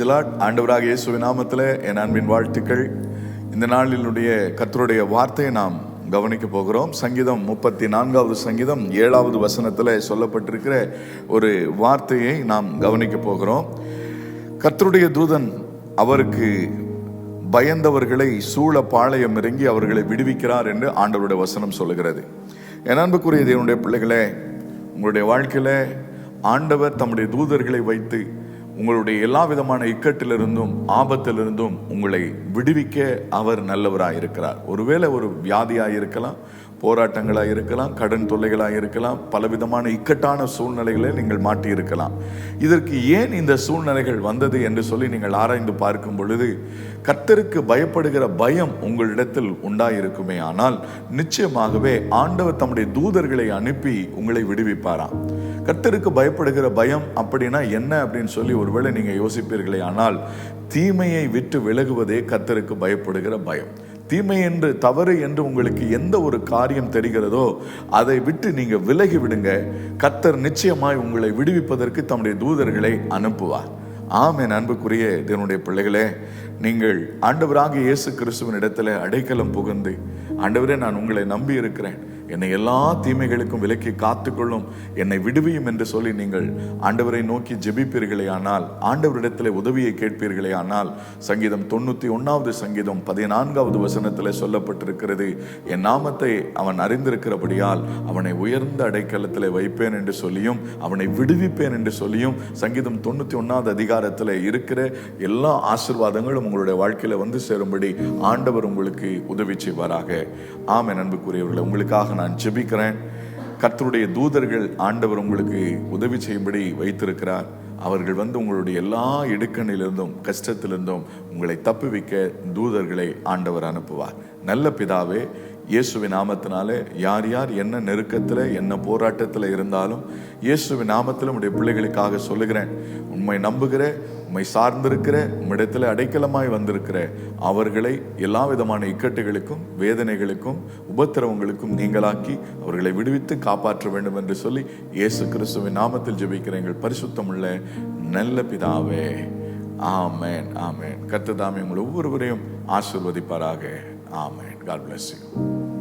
தி Lord. ஆண்டவராக இயேசுவின் நாமத்திலே என் அன்பின் வாழ்த்துக்கள். இந்த நாளினுடைய கர்த்தருடைய வார்த்தையை நாம் கவனிக்க போகிறோம். சங்கீதம் 34வது சங்கீதம் 7வது வசனத்தில் சொல்லப்பட்டிருக்கிற ஒரு வார்த்தையை நாம் கவனிக்க போகிறோம். கர்த்தருடைய தூதன் அவருக்கு பயந்தவர்களை சூழ பாளையம் இறங்கி அவர்களை விடுவிக்கிறார் என்று ஆண்டவருடைய வசனம் சொல்லுகிறது. என் அன்புக்குரிய தேவனுடைய பிள்ளைகளே, உங்களுடைய வாழ்க்கையில ஆண்டவர் தம்முடைய தூதர்களை வைத்து உங்களுடைய எல்லா விதமான இக்கட்டிலிருந்தும் ஆபத்திலிருந்தும் உங்களை விடுவிக்க அவர் நல்லவராக இருக்கிறார். ஒருவேளை ஒரு வியாதியாக இருக்கலாம், போராட்டங்களாக இருக்கலாம், கடன் தொல்லைகளாக இருக்கலாம், பலவிதமான இக்கட்டான சூழ்நிலைகளை நீங்கள் மாட்டி இருக்கலாம். இதற்கு ஏன் இந்த சூழ்நிலைகள் வந்தது என்று சொல்லி நீங்கள் ஆராய்ந்து பார்க்கும் பொழுது, கர்த்தருக்கு பயப்படுகிற பயம் உங்களிடத்தில் உண்டாயிருக்குமே ஆனால் நிச்சயமாகவே ஆண்டவர் தம்முடைய தூதர்களை அனுப்பி உங்களை விடுவிப்பாராம். கர்த்தருக்கு பயப்படுகிற பயம் அப்படின்னா என்ன அப்படின்னு சொல்லி ஒருவேளை நீங்க யோசிப்பீர்களே ஆனால், தீமையை விட்டு விலகுவதே கர்த்தருக்கு பயப்படுகிற பயம். தீமை என்று, தவறு என்று உங்களுக்கு எந்த ஒரு காரியம் தெரிகிறதோ அதை விட்டு நீங்க விலகி விடுங்க. கர்த்தர் நிச்சயமாய் உங்களை விடுவிப்பதற்கு தம்முடைய தூதர்களை அனுப்புவார். ஆமென். அன்புக்குரிய தேவனுடைய பிள்ளைகளே, நீங்கள் ஆண்டவராக இயேசு கிறிஸ்துவின் இடத்துல அடைக்கலம் புகுந்து, ஆண்டவரே நான் உங்களை நம்பி இருக்கிறேன், என்னை எல்லா தீமைகளுக்கும் விலக்கி காத்துக்கொள்ளும், என்னை விடுவியும் என்று சொல்லி நீங்கள் ஆண்டவரை நோக்கி ஜெபிப்பீர்களே ஆனால், ஆண்டவரிடத்தில் உதவியை கேட்பீர்களே ஆனால், சங்கீதம் 91வது சங்கீதம் 14வது வசனத்தில் சொல்லப்பட்டிருக்கிறது, என் நாமத்தை அவன் அறிந்திருக்கிறபடியால் அவனை உயர்ந்த அடைக்கலத்தில் வைப்பேன் என்று சொல்லியும் அவனை விடுவிப்பேன் என்று சொல்லியும் சங்கீதம் 91வது அதிகாரத்தில் இருக்கிற எல்லா ஆசீர்வாதங்களும் உங்களுடைய வாழ்க்கையில வந்து சேரும்படி ஆண்டவர் உங்களுக்கு உதவி செய்வாராக. ஆமென். அன்புக்குரியவர்களே, உங்களுக்காக நான் ஜெபிக்கிறேன். கர்த்தருடைய தூதர்கள் ஆண்டவர் உங்களுக்கு உதவி செய்யும்படி வைத்திருக்கிறார். அவர்கள் வந்து உங்களுடைய எல்லா இடுக்கணிலிருந்தும் கஷ்டத்திலிருந்தும் உங்களை தப்புவிக்க தூதர்களை ஆண்டவர் அனுப்புவார். நல்ல பிதாவே, இயேசுவின் நாமத்தினாலே யார் யார் என்ன நெருக்கத்தில் என்ன போராட்டத்தில் இருந்தாலும் இயேசுவின் நாமத்தில் உடைய பிள்ளைகளுக்காக சொல்லுகிறேன். உண்மை நம்புகிற, உண்மை சார்ந்திருக்கிற, உம்மிடத்தில் அடைக்கலமாய் வந்திருக்கிற அவர்களை எல்லா விதமான இக்கட்டுகளுக்கும் வேதனைகளுக்கும் உபத்திரவங்களுக்கும் நீங்களாக்கி அவர்களை விடுவித்து காப்பாற்ற வேண்டும் என்று சொல்லி இயேசு கிறிஸ்துவின் நாமத்தில் ஜெபிக்கிற எங்கள் பரிசுத்தமுள்ள நல்ல பிதாவே. ஆமென், ஆமென். கர்த்தர் தாமே உங்கள் ஒவ்வொருவரையும் ஆசீர்வதிப்பாராக. ஆமென். God bless you.